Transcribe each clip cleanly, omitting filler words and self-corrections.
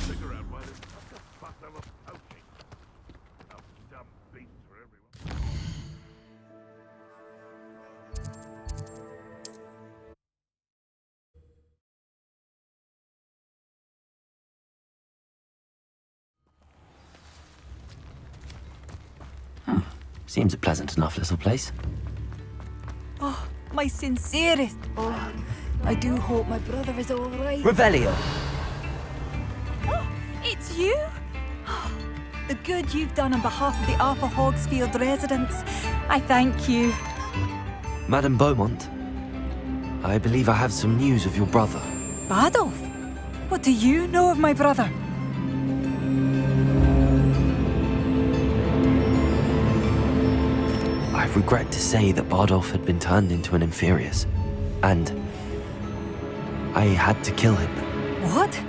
Figure out why there's such a fuss over poaching. Oh, dumb beasts for everyone. Seems a pleasant enough little place. Oh, my sincerest. Oh, I do hope my brother is all right. Revelio! Oh, it's you? Oh, the good you've done on behalf of the Upper Hogsfield residents. I thank you. Madame Beaumont, I believe I have some news of your brother. Badolf? What do you know of my brother? I regret to say that Bardolph had been turned into an Inferius, and I had to kill him. What?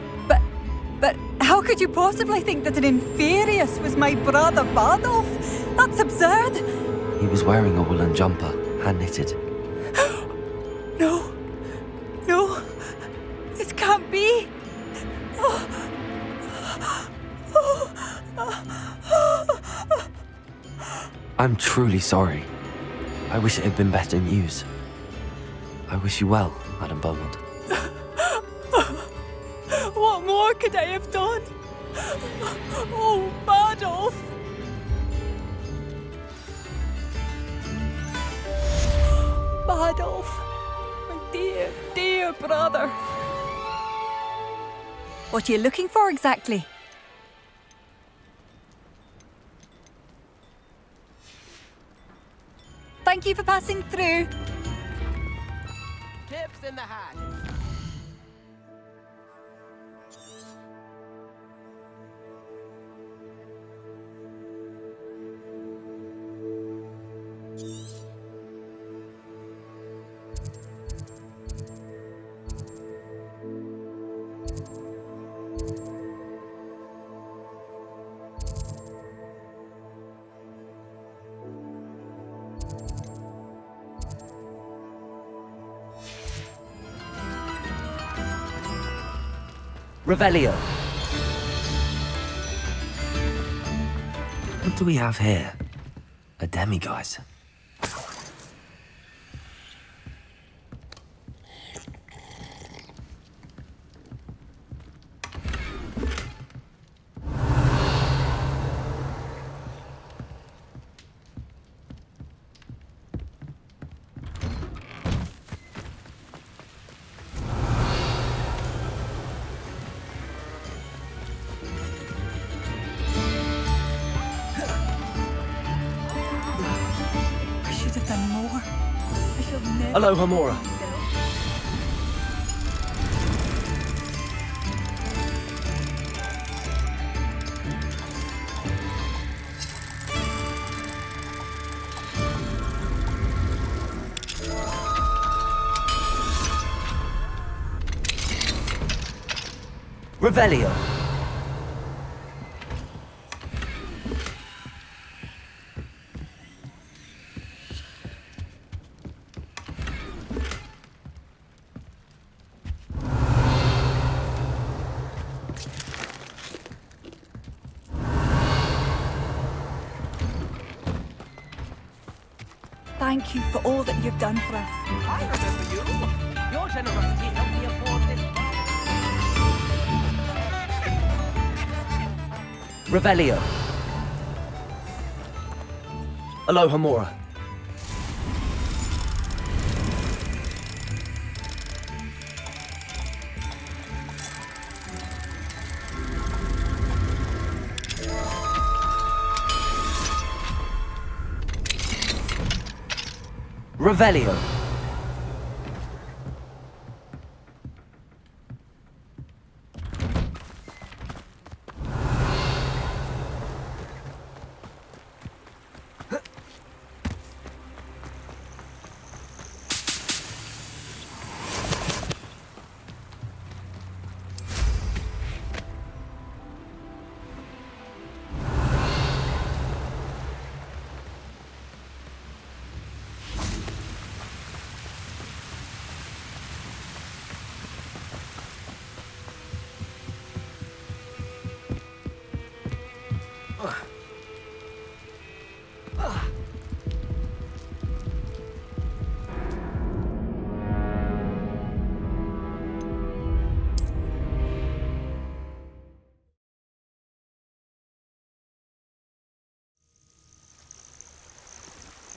But how could you possibly think that an Inferius was my brother Bardolph? That's absurd! He was wearing a woolen jumper, hand-knitted. No. No. This can't be. I'm truly sorry. I wish it had been better news. I wish you well, Madame Beaumont. What more could I have done? Oh, Bardolph! Bardolph, my dear, dear brother. What are you looking for exactly? Thank you for passing through. Tips in the hat. Revelio! What do we have here? A demiguise. Hello, Hamora. Revelio. Thank you for all that you've done for us. I remember you. Your generosity helped me afford this. Revelio. Hello, Hamora. Revelio.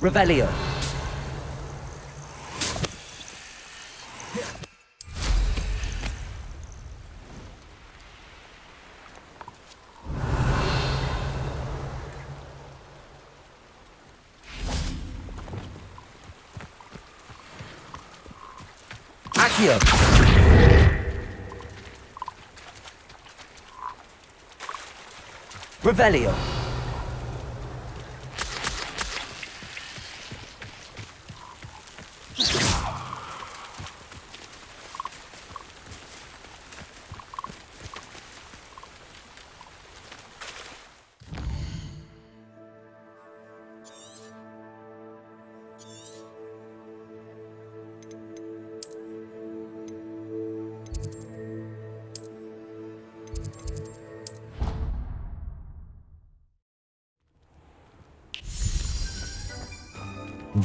Revelio. Accio. Revelio.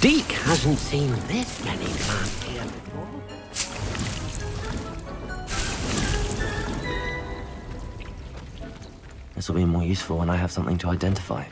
Deke hasn't seen this many plants here before. This will be more useful when I have something to identify.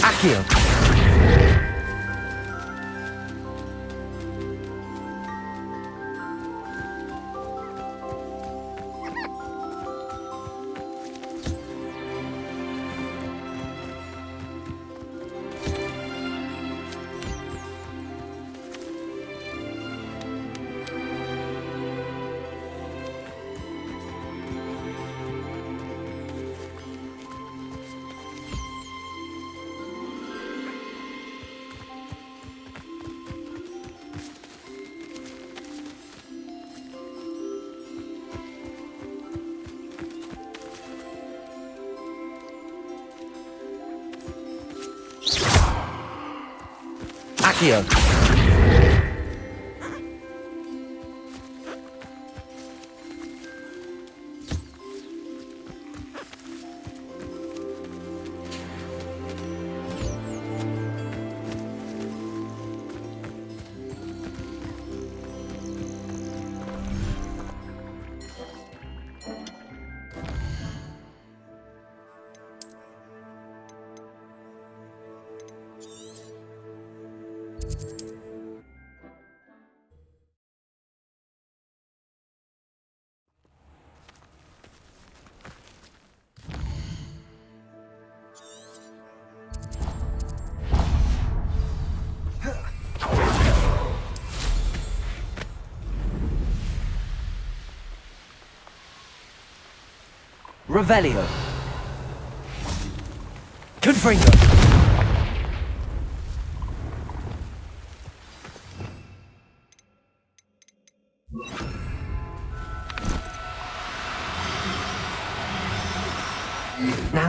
Accio. Accio. Revelio. Confringo.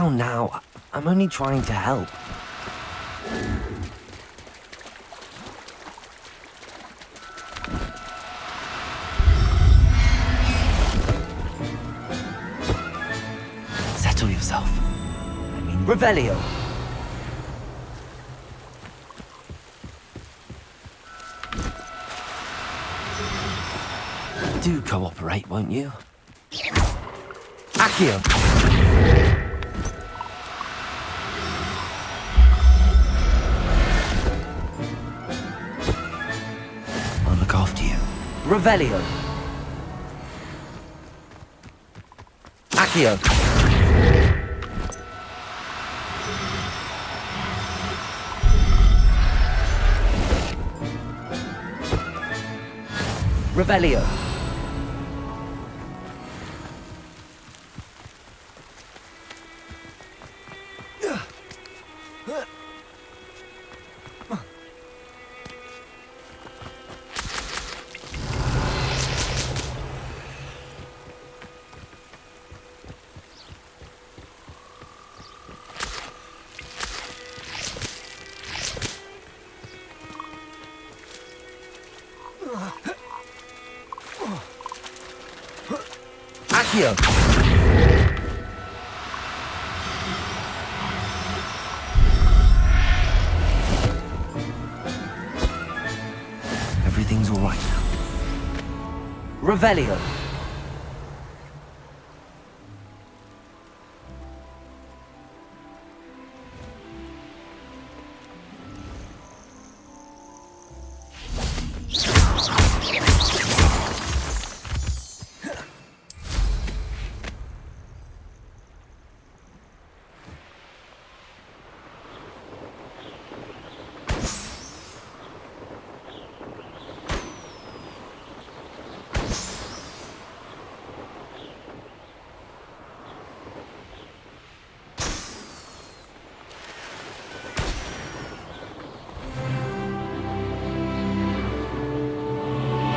Now, I'm only trying to help. Settle yourself. I mean, Revelio. do cooperate, won't you? Accio. I'll look after you. Revelio. Accio. Revelio. Accio! Everything's all right now. Revelio.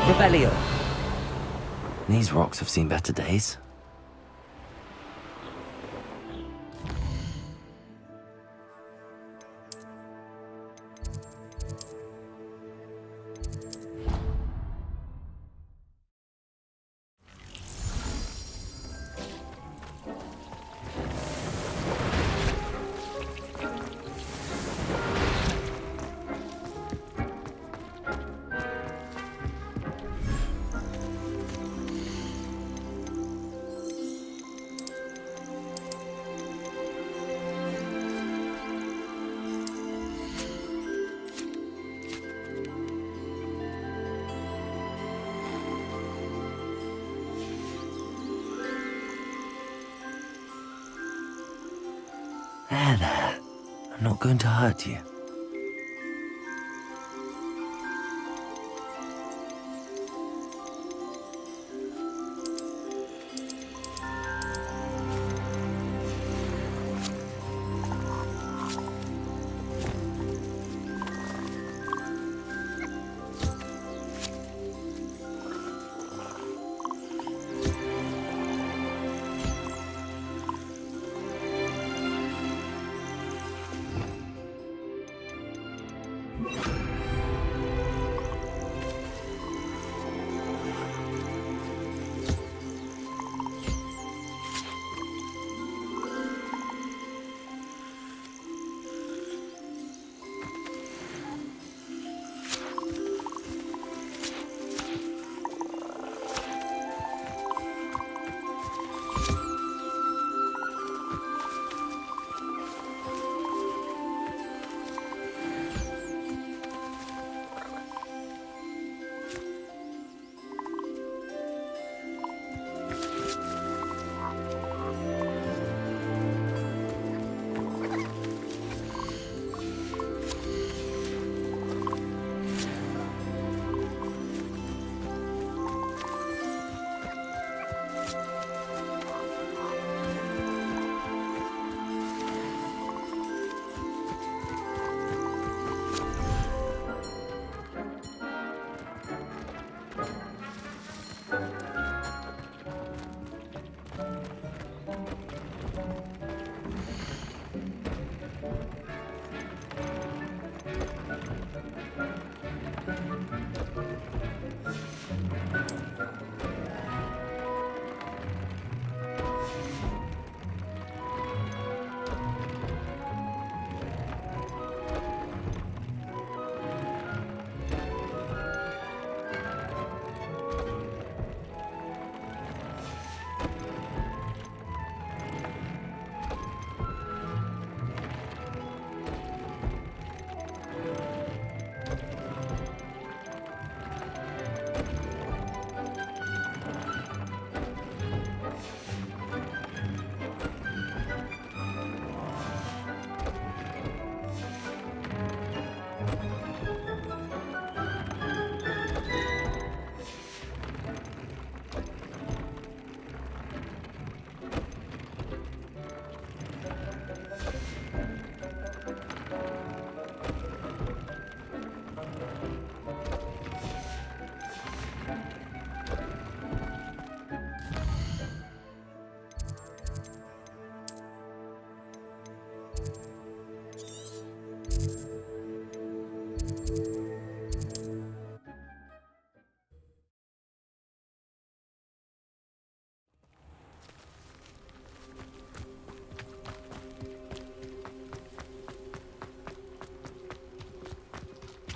Revelio. These rocks have seen better days. There. I'm not going to hurt you.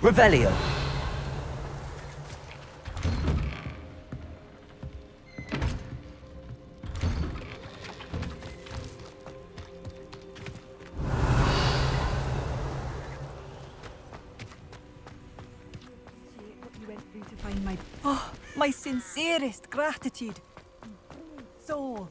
Revelio. What you went through to find my sincerest gratitude. Soul.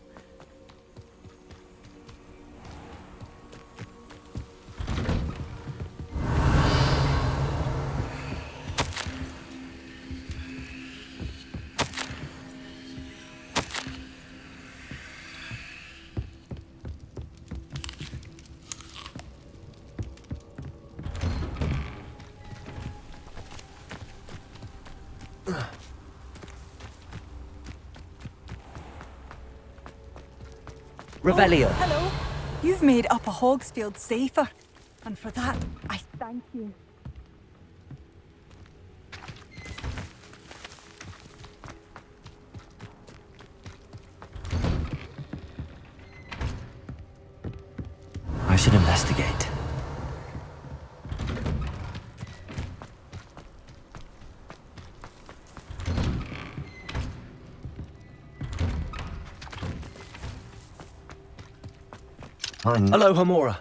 Revelio. Oh, hello. You've made Upper Hogsfield safer. And for that, I thank you. I should investigate. Hello, Hamora.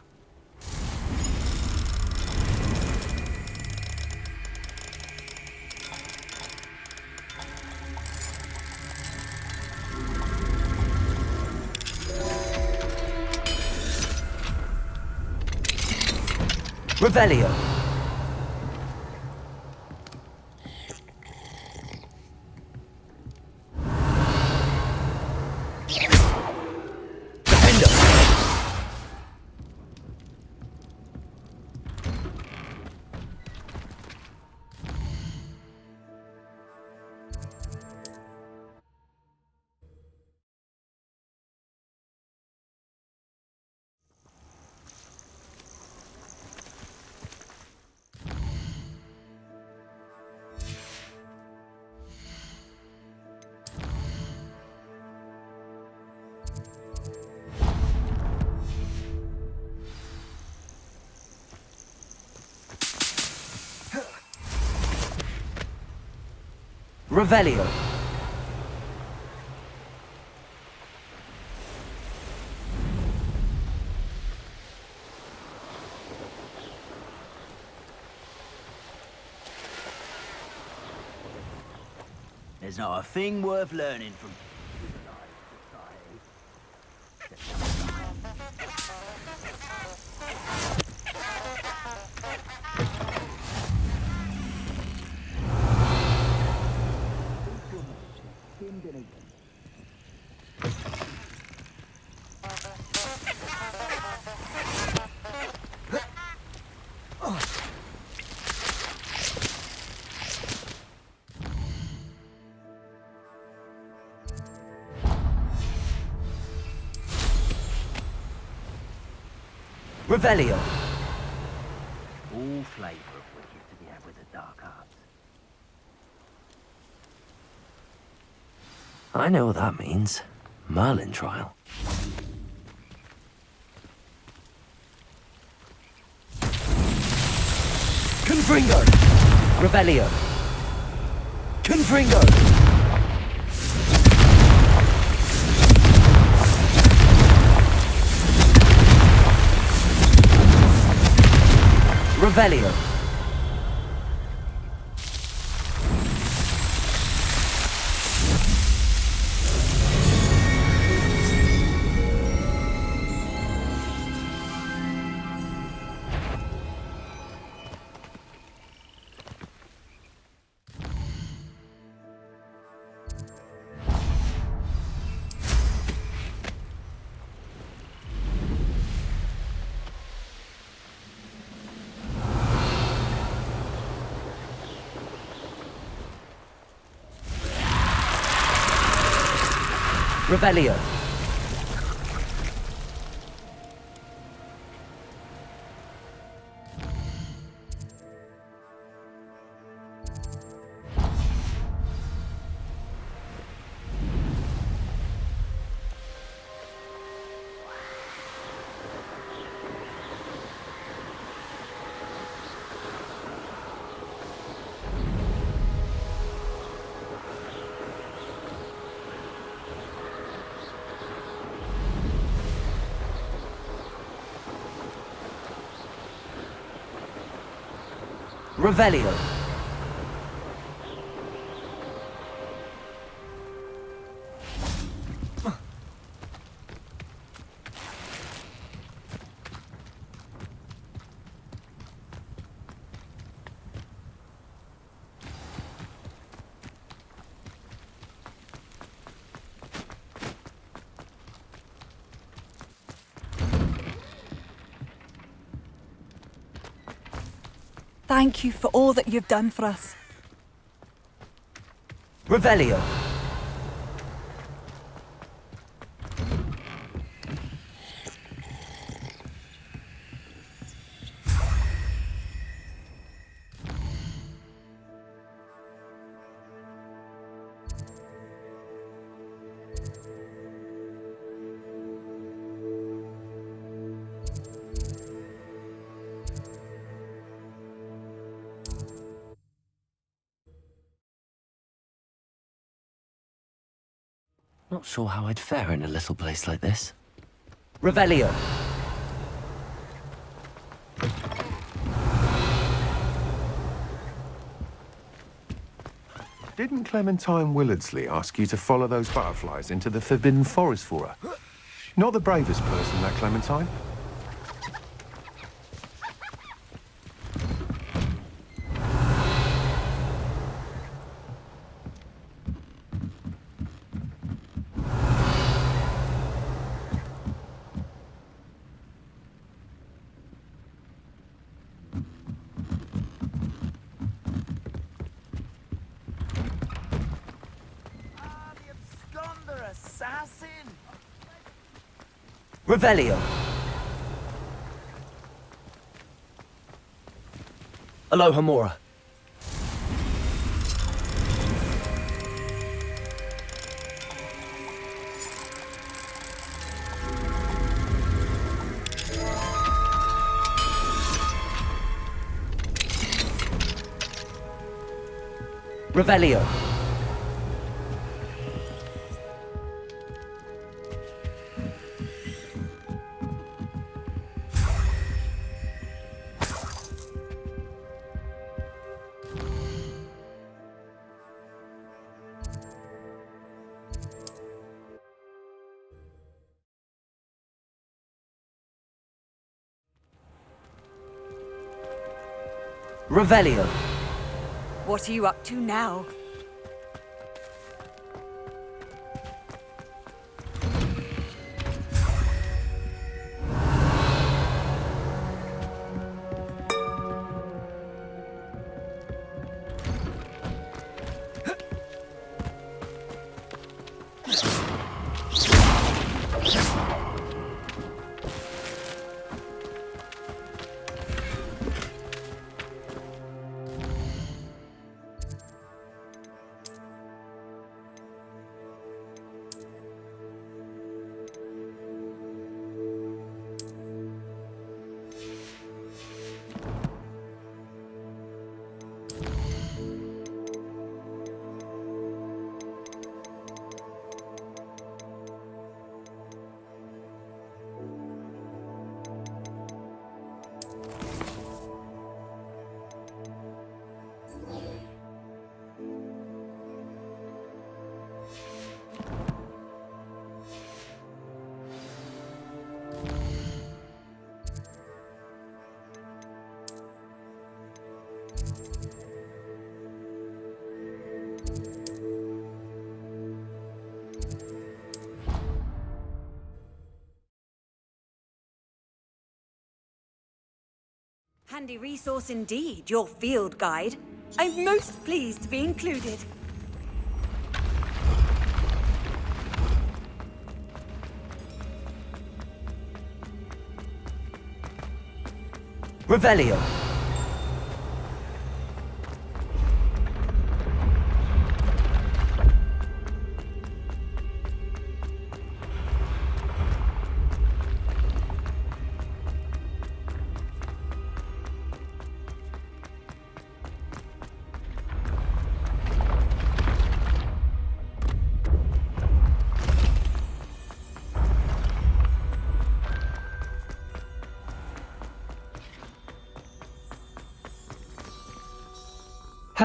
Revelio. Defendo. Revelio. There's not a thing worth learning from. Revelio. All flavour of wicked to be had with the dark arts. I know what that means. Merlin trial. Confringo! Revelio. Confringo! Revelio. Revelio. Revelio. Thank you for all that you've done for us. Revelio. Not sure how I'd fare in a little place like this. Revelio. Didn't Clementine Willardsley ask you to follow those butterflies into the Forbidden Forest for her? Not the bravest person, that Clementine. Assassin! Revelio. Aloha Mora. Revelio. Revelio. What are you up to now? Handy resource indeed, your field guide. I'm most pleased to be included. Revelio.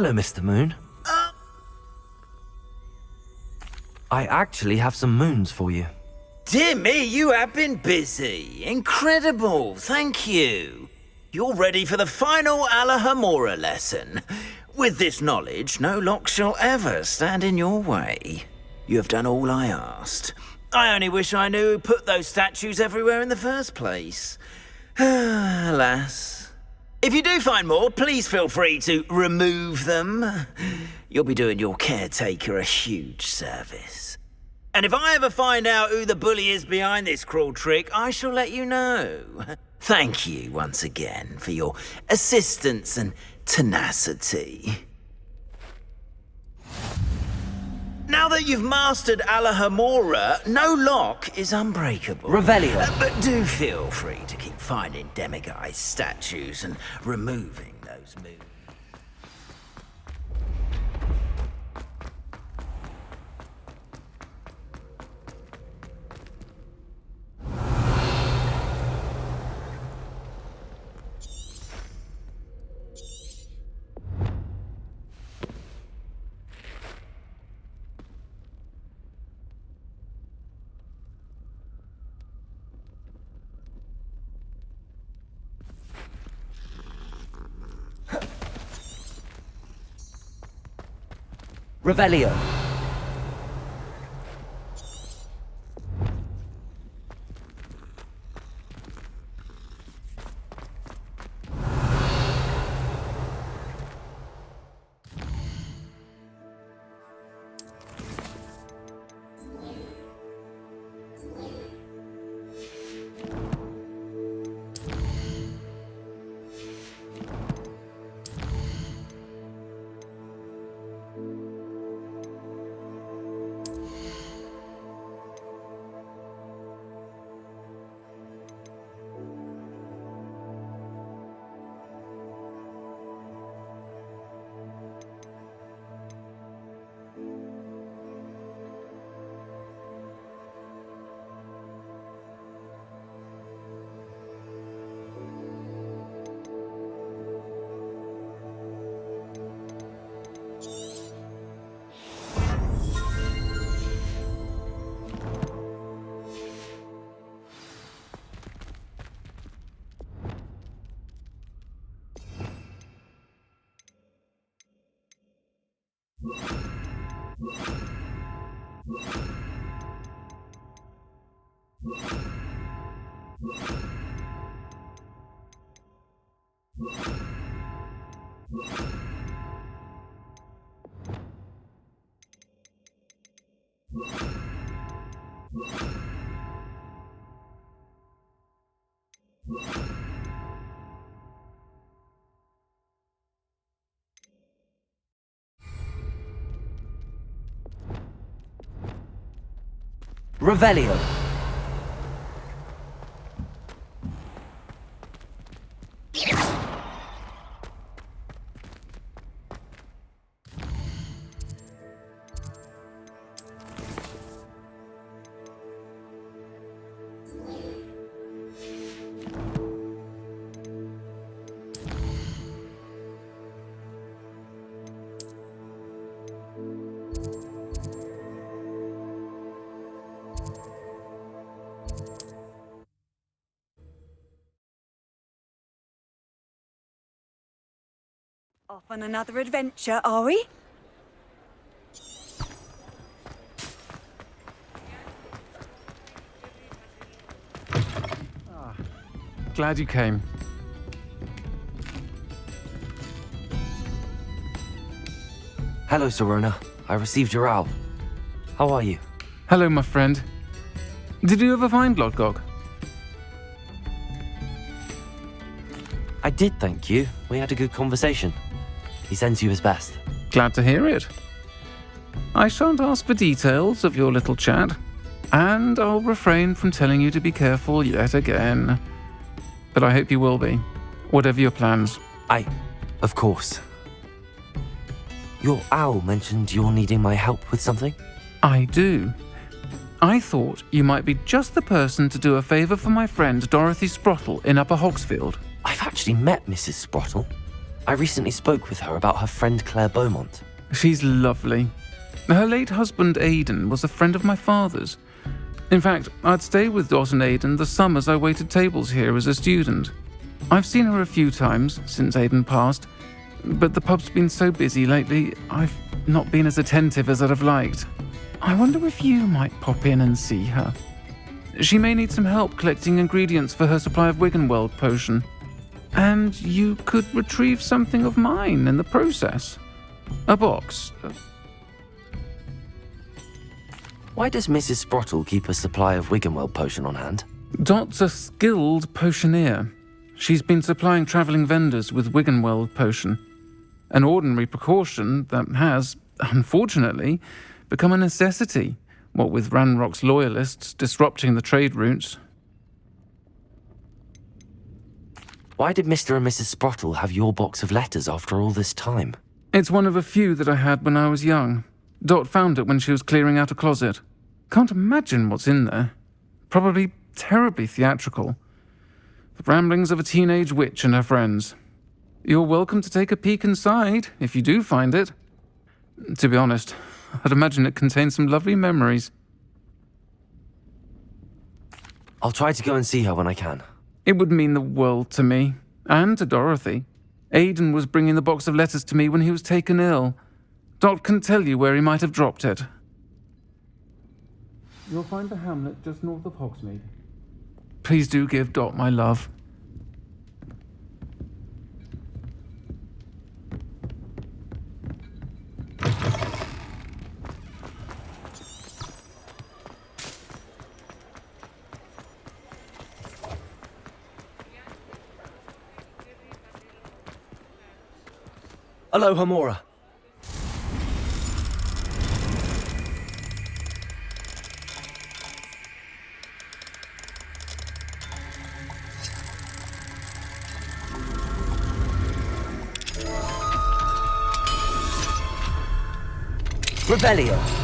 Hello, Mr. Moon. I actually have some moons for you. Dear me, you have been busy. Incredible, thank you. You're ready for the final Alahamora lesson. With this knowledge, no lock shall ever stand in your way. You have done all I asked. I only wish I knew who put those statues everywhere in the first place. Alas. If you do find more, please feel free to remove them. You'll be doing your caretaker a huge service. And if I ever find out who the bully is behind this cruel trick, I shall let you know. Thank you once again for your assistance and tenacity. Now that you've mastered Alahamora, no lock is unbreakable. Revelio. But do feel free to keep finding demiguise statues and removing those moves. Revelio. Revelio. Off on another adventure, are we? Glad you came. Hello, Serona. I received your owl. How are you? Hello, my friend. Did you ever find Lodgog? I did, thank you. We had a good conversation. He sends you his best. Glad to hear it. I shan't ask for details of your little chat, and I'll refrain from telling you to be careful yet again. But I hope you will be, whatever your plans. Of course. Your owl mentioned you're needing my help with something? I do. I thought you might be just the person to do a favour for my friend Dorothy Sprottle in Upper Hogsfield. I've actually met Mrs. Sprottle. I recently spoke with her about her friend Claire Beaumont. She's lovely. Her late husband Aidan was a friend of my father's. In fact, I'd stay with Dot and Aidan the summers I waited tables here as a student. I've seen her a few times since Aidan passed, but the pub's been so busy lately, I've not been as attentive as I'd have liked. I wonder if you might pop in and see her. She may need some help collecting ingredients for her supply of Wiggenweld potion. And you could retrieve something of mine in the process. A box. Why does Mrs. Sprottle keep a supply of Wiggenweld potion on hand? Dot's a skilled potioneer. She's been supplying travelling vendors with Wiggenweld potion. An ordinary precaution that has, unfortunately, become a necessity, what with Ranrock's loyalists disrupting the trade routes. Why did Mr. and Mrs. Sprottle have your box of letters after all this time? It's one of a few that I had when I was young. Dot found it when she was clearing out a closet. Can't imagine what's in there. Probably terribly theatrical. The ramblings of a teenage witch and her friends. You're welcome to take a peek inside, if you do find it. To be honest, I'd imagine it contains some lovely memories. I'll try to go and see her when I can. It would mean the world to me, and to Dorothy. Aidan was bringing the box of letters to me when he was taken ill. Dot can tell you where he might have dropped it. You'll find the hamlet just north of Hogsmeade. Please do give Dot my love. Aloha, Mora. Revelio.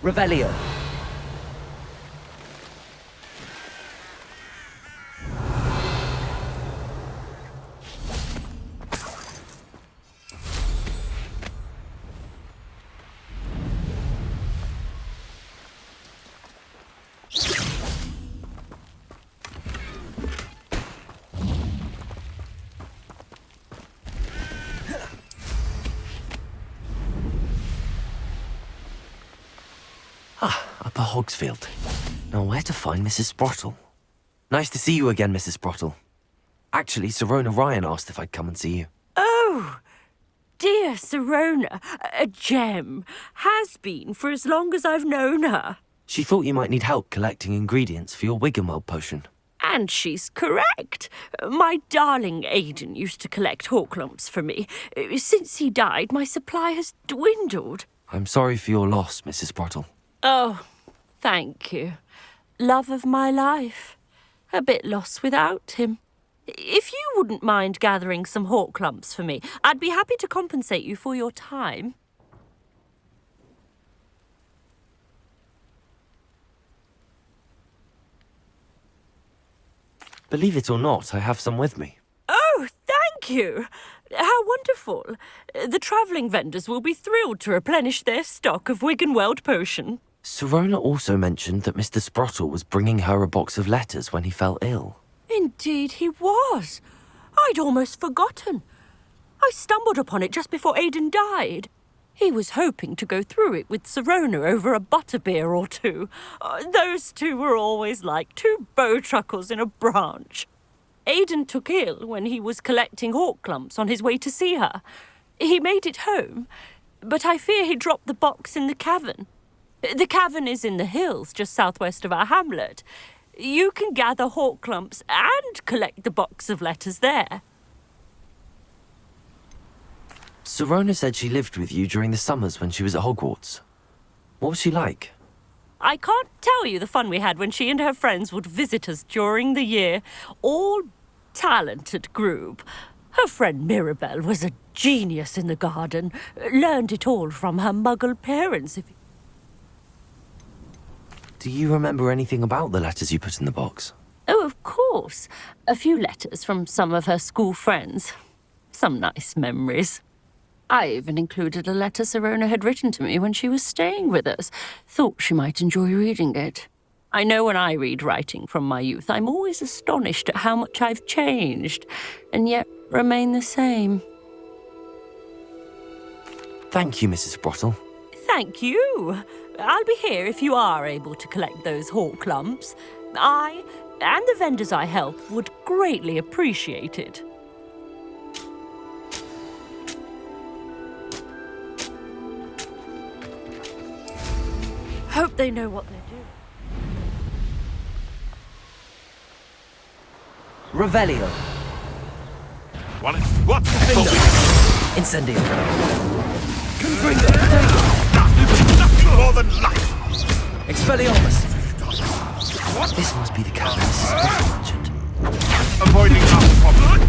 Revelio. Upper Hogsfield. Now where to find Mrs. Sprottle? Nice to see you again, Mrs. Sprottle. Actually, Serona Ryan asked if I'd come and see you. Oh, dear Serona, a gem. Has been for as long as I've known her. She thought you might need help collecting ingredients for your Wiggenweld potion. And she's correct. My darling Aidan used to collect Horklumps for me. Since he died, my supply has dwindled. I'm sorry for your loss, Mrs. Sprottle. Oh, thank you. Love of my life. A bit lost without him. If you wouldn't mind gathering some Horklumps for me, I'd be happy to compensate you for your time. Believe it or not, I have some with me. Oh, thank Thank you. How wonderful. The travelling vendors will be thrilled to replenish their stock of Wiggenweld potion. Sirona also mentioned that Mr. Sprottle was bringing her a box of letters when he fell ill. Indeed he was. I'd almost forgotten. I stumbled upon it just before Aidan died. He was hoping to go through it with Sirona over a butterbeer or two. Those two were always like two bowtruckles in a branch. Aidan took ill when he was collecting hawk clumps on his way to see her. He made it home, but I fear he dropped the box in the cavern. The cavern is in the hills just southwest of our hamlet. You can gather hawk clumps and collect the box of letters there. Sirona said she lived with you during the summers when she was at Hogwarts. What was she like? I can't tell you the fun we had when she and her friends would visit us during the year. All talented group. Her friend Mirabelle was a genius in the garden. Learned it all from her muggle parents. Do you remember anything about the letters you put in the box? Oh, of course. A few letters from some of her school friends. Some nice memories. I even included a letter Sirona had written to me when she was staying with us. Thought she might enjoy reading it. I know when I read writing from my youth, I'm always astonished at how much I've changed, and yet remain the same. Thank you, Mrs. Sprottle. Thank you. I'll be here if you are able to collect those hawk clumps. I, and the vendors I help, would greatly appreciate it. Hope they know what they're doing. Revelio. What's Incendio. nothing more than life? Expelliarmus. This must be the cavern Mrs. Sprottle mentioned. Avoiding our problem.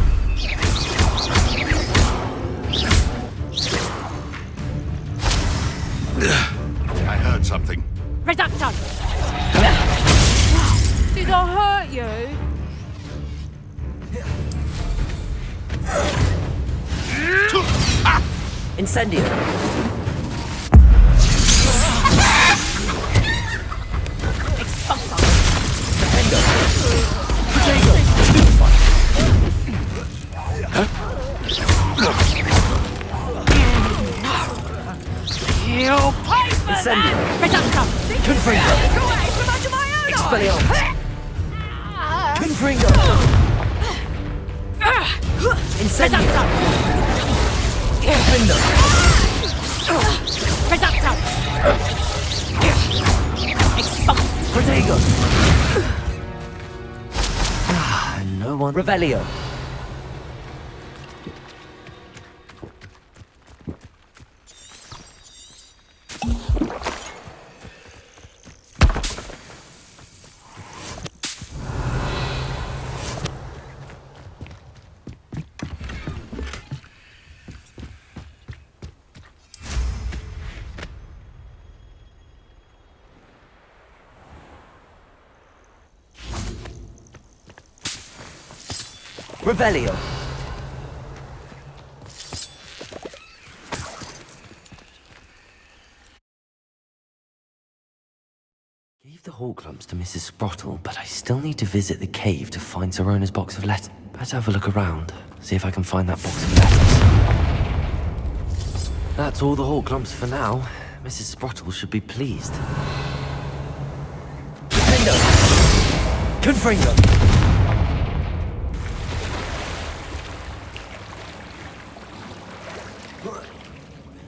I heard something. Reductor! Did I hurt you? Incendio. You'll pay for that! Reductor! Confringo. Away from under my own Expelliarmus. Confringo. Incendio. Confringo. Reductor! Protego. No one. Revelio. Revelio. Gave the hawk clumps to Mrs. Sprottle, but I still need to visit the cave to find Sirona's box of letters. Better have a look around, see if I can find that box of letters. That's all the hawk clumps for now. Mrs. Sprottle should be pleased. Confringo.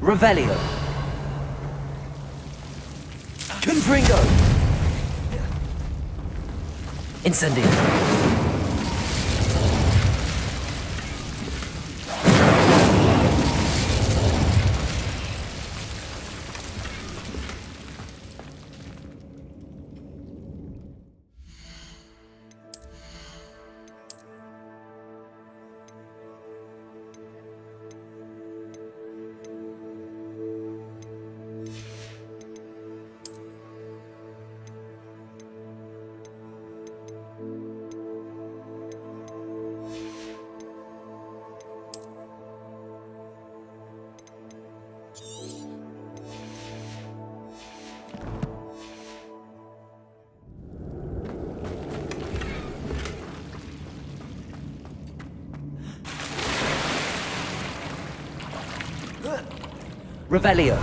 Revelio. Confringo. Incendio. Revelio.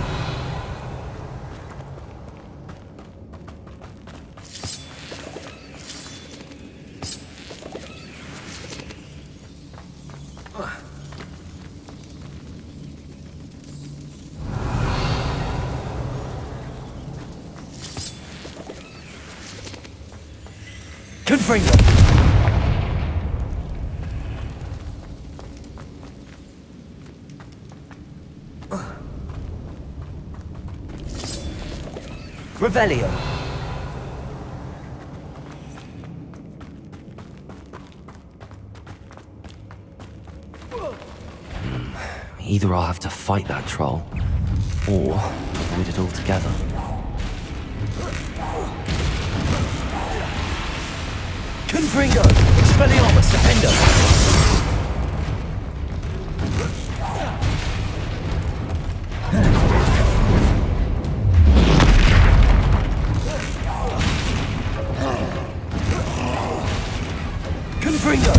Confringo. Revelio. Either I'll have to fight that troll, or avoid it altogether. Confringo! Expelliarmus! Defender! Confringo!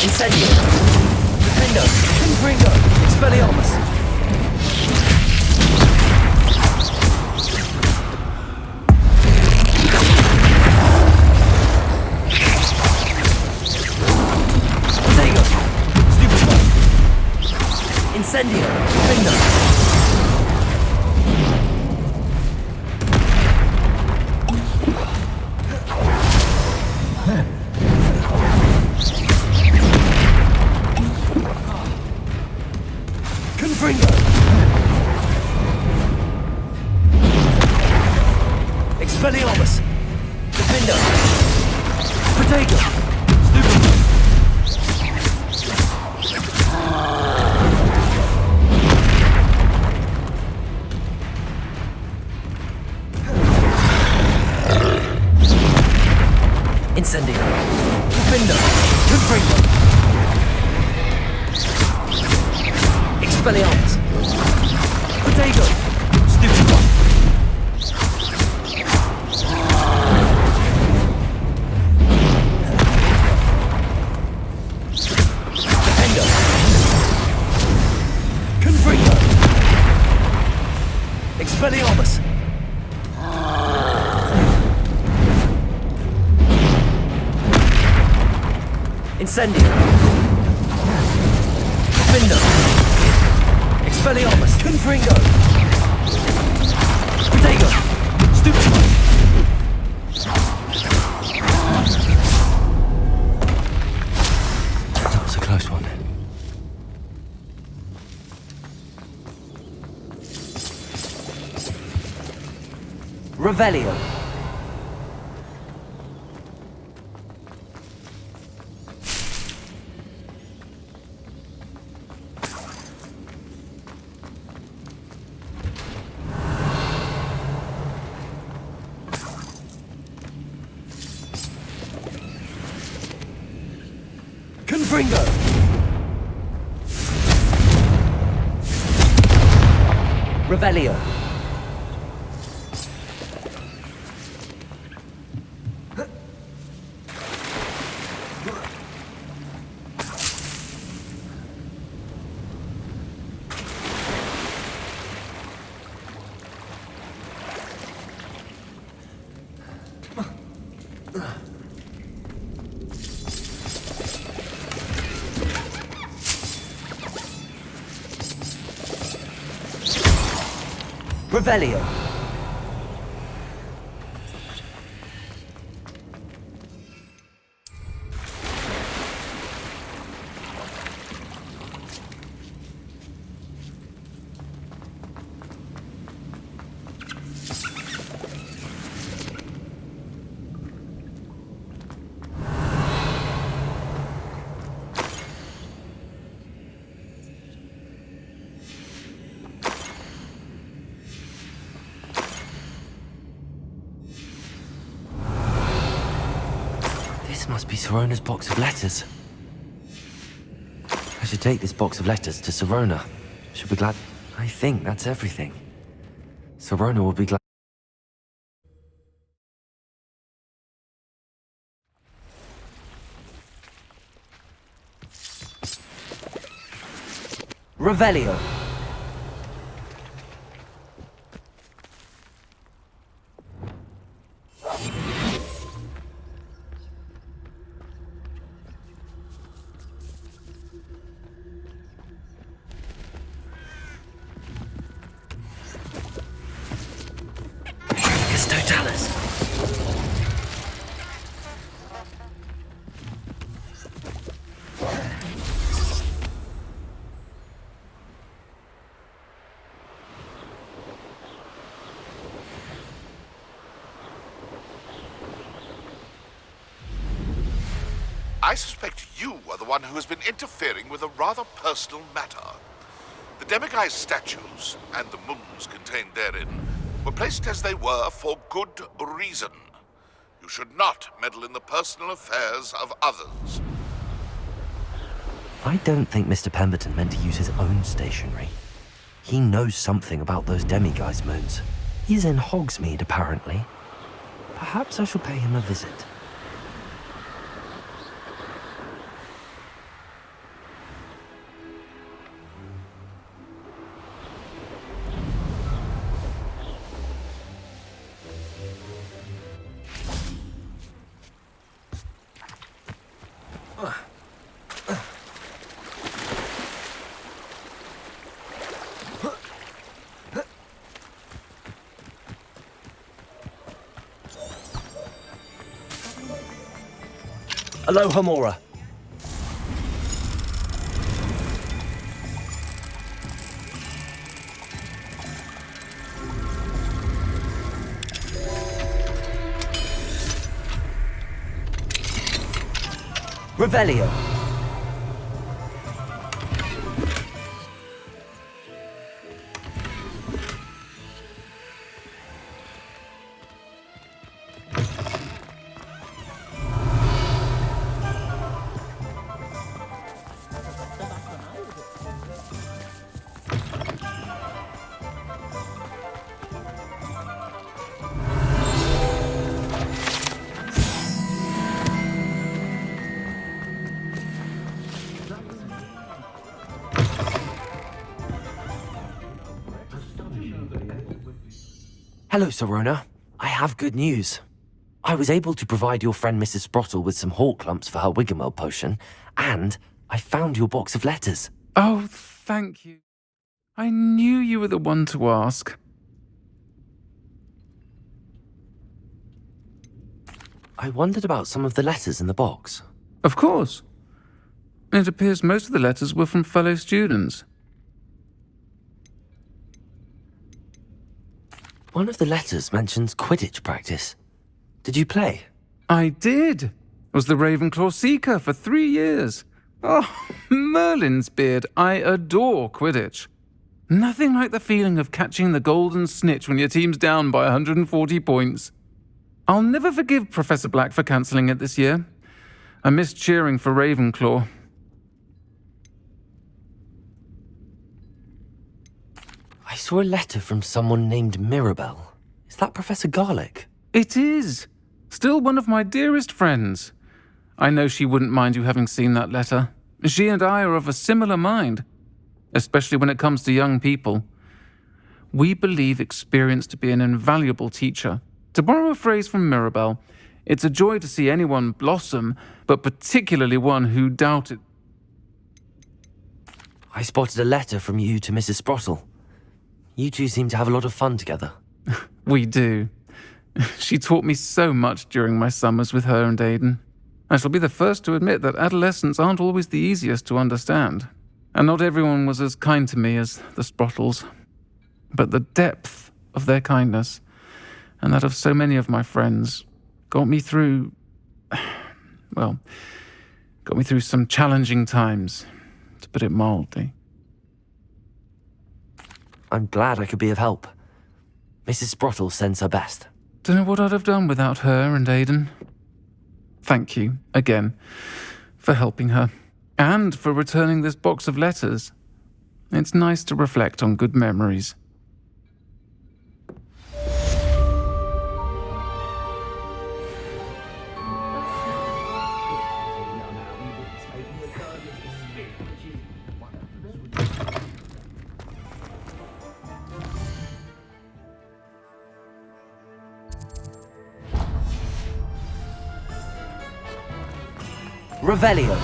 Incendio! Defender! Confringo! Expelliarmus! Protego! Stupefy! Incendio! Defender! Confringo! Expelliarmus! Defender! Protego! Stupefy! Incendio! Defender! Confringo! Expelliarmus! Protego! Stupefy! Defender! Confringo! Expelliarmus! Incendio! Defender! Expelliarmus! Confringo! Protego! Stupefy! That was a close one. Revelio! Confringo! Revelio! Revelio! This must be Sirona's box of letters. I should take this box of letters to Sirona. She'll be glad. I think that's everything. Sirona will be glad. Revelio. Totalis. I suspect you are the one who has been interfering with a rather personal matter. The demiguise statues and the moons contained therein were placed as they were for good reason. You should not meddle in the personal affairs of others. I don't think Mr. Pemberton meant to use his own stationery. He knows something about those demiguise moons. He's in Hogsmeade, apparently. Perhaps I shall pay him a visit. Aloha Mora. Revelio. Hello, Sirona. I have good news. I was able to provide your friend Mrs. Sprottle with some hawk lumps for her Wiggenweld potion, and I found your box of letters. Oh, thank you. I knew you were the one to ask. I wondered about some of the letters in the box. Of course. It appears most of the letters were from fellow students. One of the letters mentions Quidditch practice. Did you play? I did. Was the Ravenclaw Seeker for 3 years. Oh, Merlin's beard. I adore Quidditch. Nothing like the feeling of catching the golden snitch when your team's down by 140 points. I'll never forgive Professor Black for cancelling it this year. I missed cheering for Ravenclaw. I saw a letter from someone named Mirabelle. Is that Professor Garlick? It is. Still one of my dearest friends. I know she wouldn't mind you having seen that letter. She and I are of a similar mind, especially when it comes to young people. We believe experience to be an invaluable teacher. To borrow a phrase from Mirabelle, it's a joy to see anyone blossom, but particularly one who doubted. I spotted a letter from you to Mrs. Sprottle. You two seem to have a lot of fun together. We do. She taught me so much during my summers with her and Aidan. I shall be the first to admit that adolescents aren't always the easiest to understand, and not everyone was as kind to me as the Sprottles. But the depth of their kindness, and that of so many of my friends, got me through some challenging times, to put it mildly. I'm glad I could be of help. Mrs. Sprottle sends her best. Don't know what I'd have done without her and Aidan. thank you again for helping her and for returning this box of letters. It's nice to reflect on good memories. Revelio.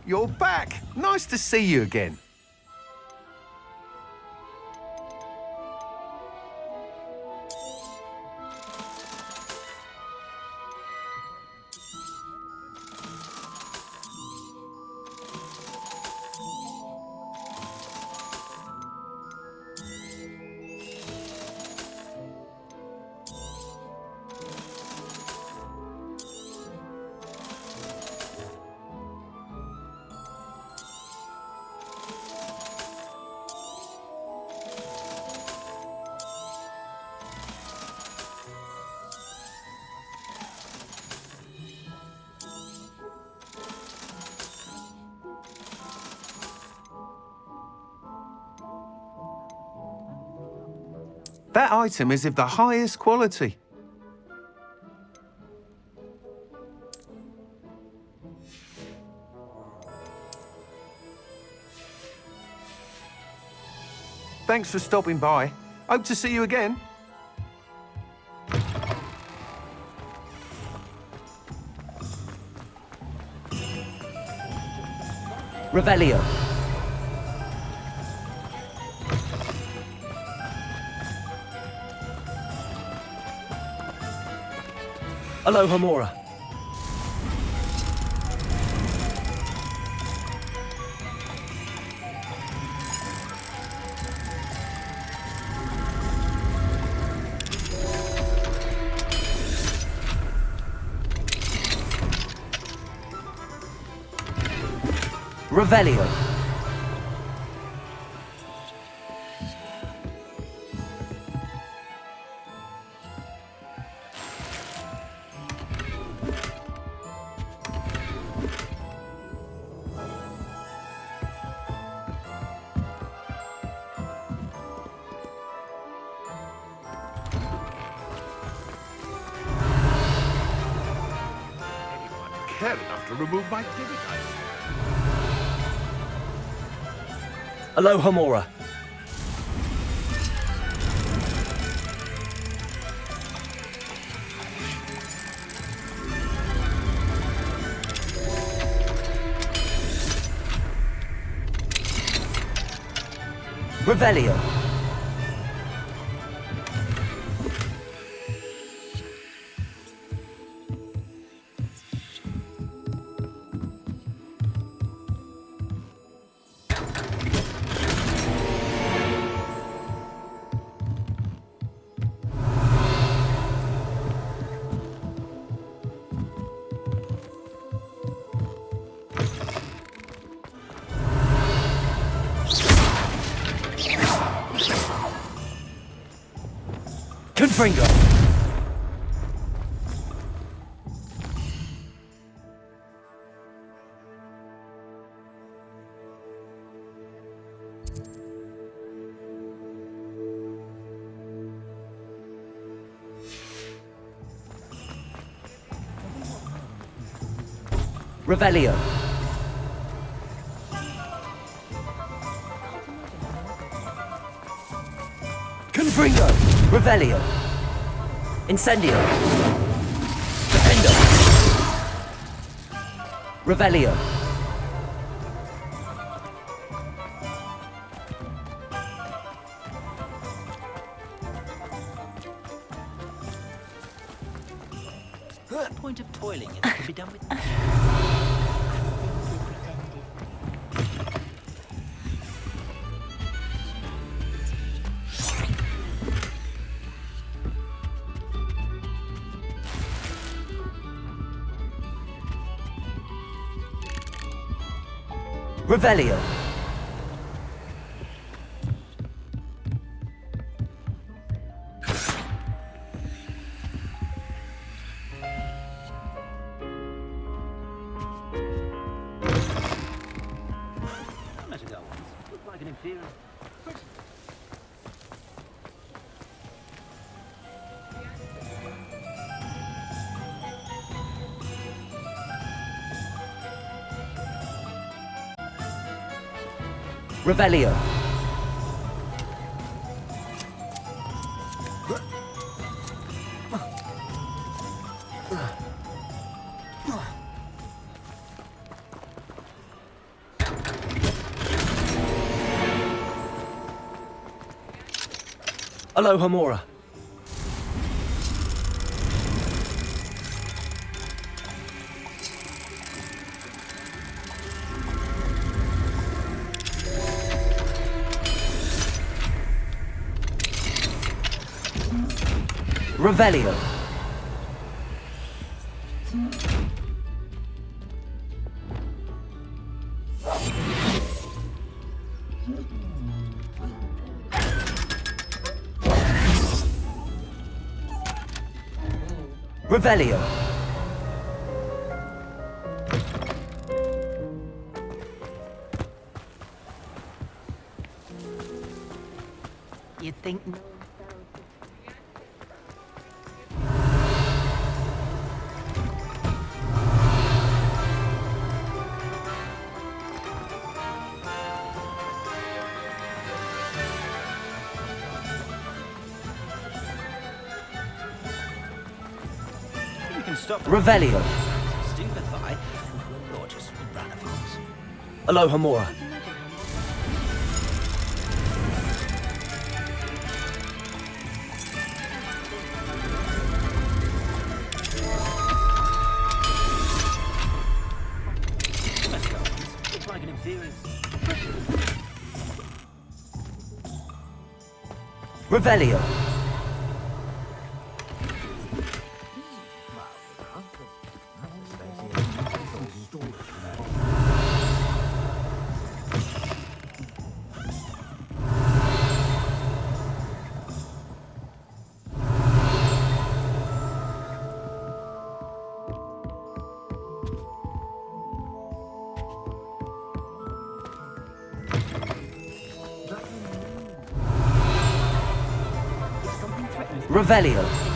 You're back. Nice to see you again. That item is of the highest quality. Thanks for stopping by. Hope to see you again. Revelio. Aloha Mora. Revelio. Care enough to remove my demiguise. Aloha Mora. Revelio. Confringo. Revelio. Confringo. Revelio. Incendio. Defendo. Revelio. Point of toiling, it can be done with. Revelio. Let it go once. Looks like an inferior. Revelio. Aloha Mora. Revelio. Revelio. You'd think. You can stop. Revelio. Stupefy. Or just run of course. Aloha Mora. Let's go once. Looks like an inferior. Revelio. Revelio.